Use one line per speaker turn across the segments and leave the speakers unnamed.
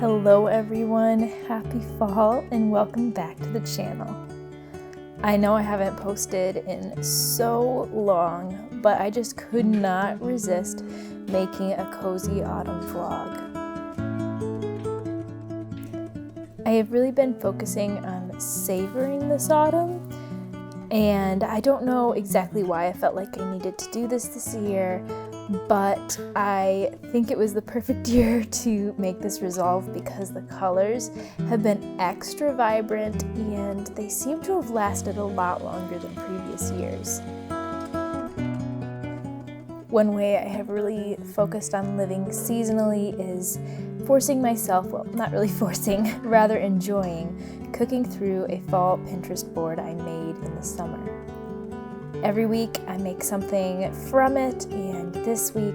Hello everyone, happy fall and welcome back to the channel. I know I haven't posted in so long, but I just could not resist making a cozy autumn vlog. I have really been focusing on savoring this autumn, and I don't know exactly why I felt like I needed to do this year, but I think it was the perfect year to make this resolve because the colors have been extra vibrant and they seem to have lasted a lot longer than previous years. One way I have really focused on living seasonally is forcing myself, well, not really forcing, rather enjoying cooking through a fall Pinterest board I made in the summer. Every week I make something from it, and this week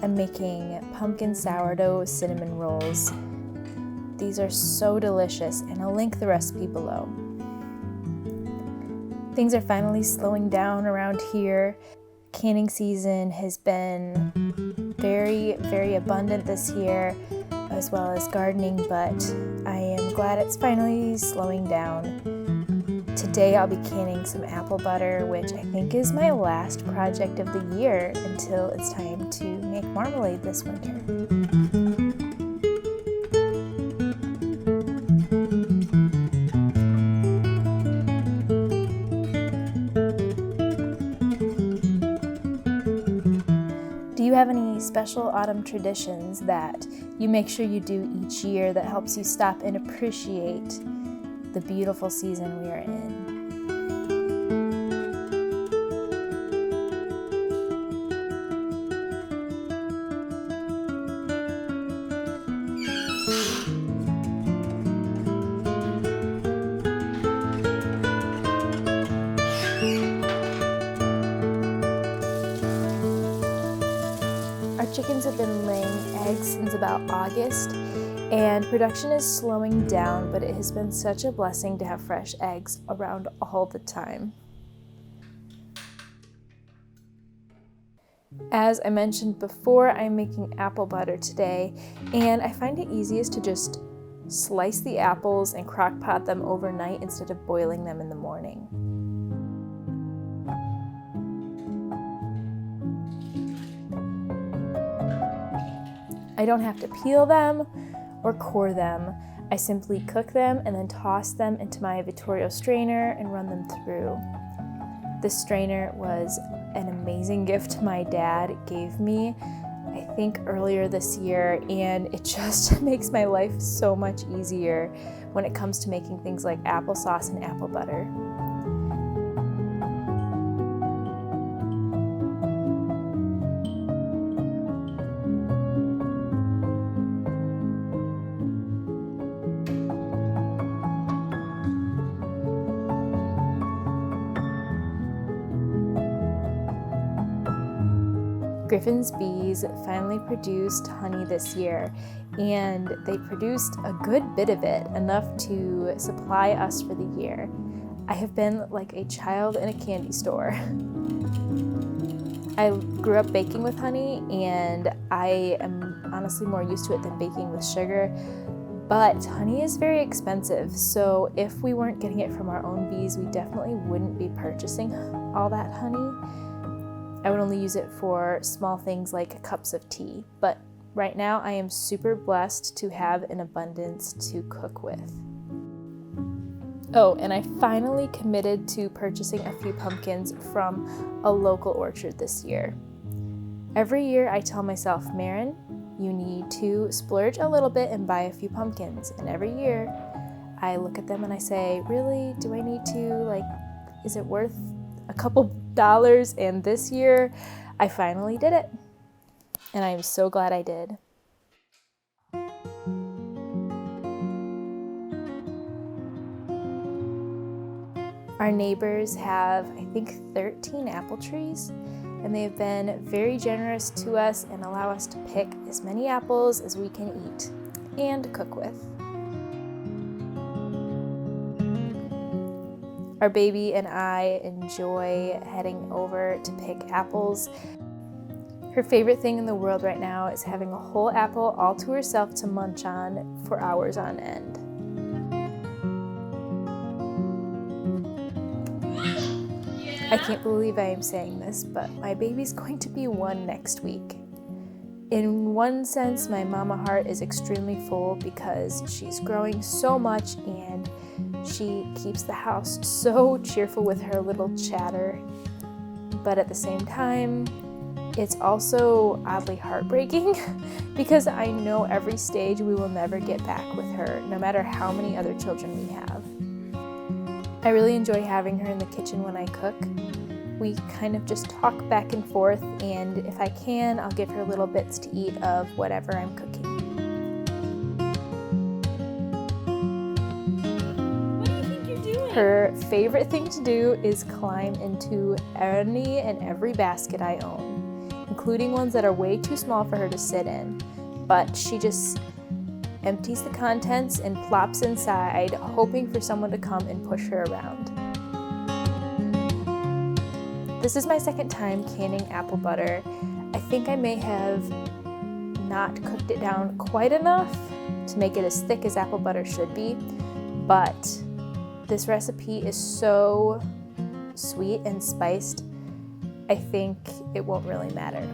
I'm making pumpkin sourdough cinnamon rolls. These are so delicious, and I'll link the recipe below. Things are finally slowing down around here. Canning season has been very abundant this year, as well as gardening, but I am glad it's finally slowing down. Today I'll be canning some apple butter, which I think is my last project of the year until it's time to make marmalade this winter. Do you have any special autumn traditions that you make sure you do each year that helps you stop and appreciate the beautiful season we are in? Our chickens have been laying eggs since about August, and production is slowing down, but it has been such a blessing to have fresh eggs around all the time. As I mentioned before, I'm making apple butter today, and I find it easiest to just slice the apples and crock pot them overnight instead of boiling them in the morning. I don't have to peel them or core them. I simply cook them and then toss them into my Vittorio strainer and run them through. This strainer was an amazing gift my dad gave me, I think earlier this year, and it just makes my life so much easier when it comes to making things like applesauce and apple butter. Griffin's bees finally produced honey this year, and they produced a good bit of it, enough to supply us for the year. I have been like a child in a candy store. I grew up baking with honey, and I am honestly more used to it than baking with sugar, but honey is very expensive, so if we weren't getting it from our own bees, we definitely wouldn't be purchasing all that honey. I would only use it for small things like cups of tea, but right now I am super blessed to have an abundance to cook with. Oh, and I finally committed to purchasing a few pumpkins from a local orchard this year. Every year I tell myself, Marin, you need to splurge a little bit and buy a few pumpkins, and every year I look at them and I say, really, do I need to, is it worth a couple dollars? And this year I finally did it, and I'm so glad I did. Our neighbors have, I think, 13 apple trees, and they have been very generous to us and allow us to pick as many apples as we can eat and cook with. Our baby and I enjoy heading over to pick apples. Her favorite thing in the world right now is having a whole apple all to herself to munch on for hours on end. I can't believe I am saying this, but my baby's going to be 1 next week. In one sense, my mama heart is extremely full because she's growing so much and she keeps the house so cheerful with her little chatter. But at the same time, it's also oddly heartbreaking because I know every stage we will never get back with her, no matter how many other children we have. I really enjoy having her in the kitchen when I cook. We kind of just talk back and forth, and if I can, I'll give her little bits to eat of whatever I'm cooking.
What do you think you're doing?
Her favorite thing to do is climb into any and every basket I own, including ones that are way too small for her to sit in, but she just empties the contents and plops inside, hoping for someone to come and push her around. This is my second time canning apple butter. I think I may have not cooked it down quite enough to make it as thick as apple butter should be, but this recipe is so sweet and spiced, I think it won't really matter.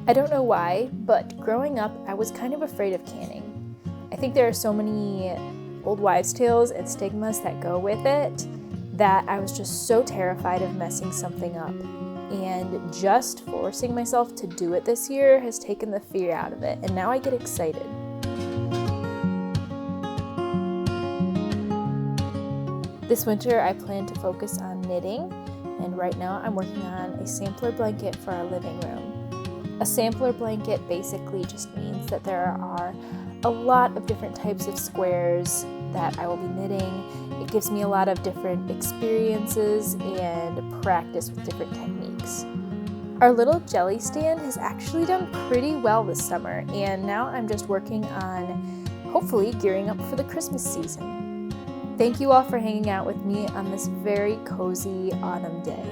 I don't know why, but growing up, I was kind of afraid of canning. I think there are so many old wives' tales and stigmas that go with it that I was just so terrified of messing something up. And just forcing myself to do it this year has taken the fear out of it, and now I get excited. This winter, I plan to focus on knitting, and right now I'm working on a sampler blanket for our living room. A sampler blanket basically just means that there are a lot of different types of squares that I will be knitting. It gives me a lot of different experiences and practice with different techniques. Our little jelly stand has actually done pretty well this summer, and now I'm just working on hopefully gearing up for the Christmas season. Thank you all for hanging out with me on this very cozy autumn day.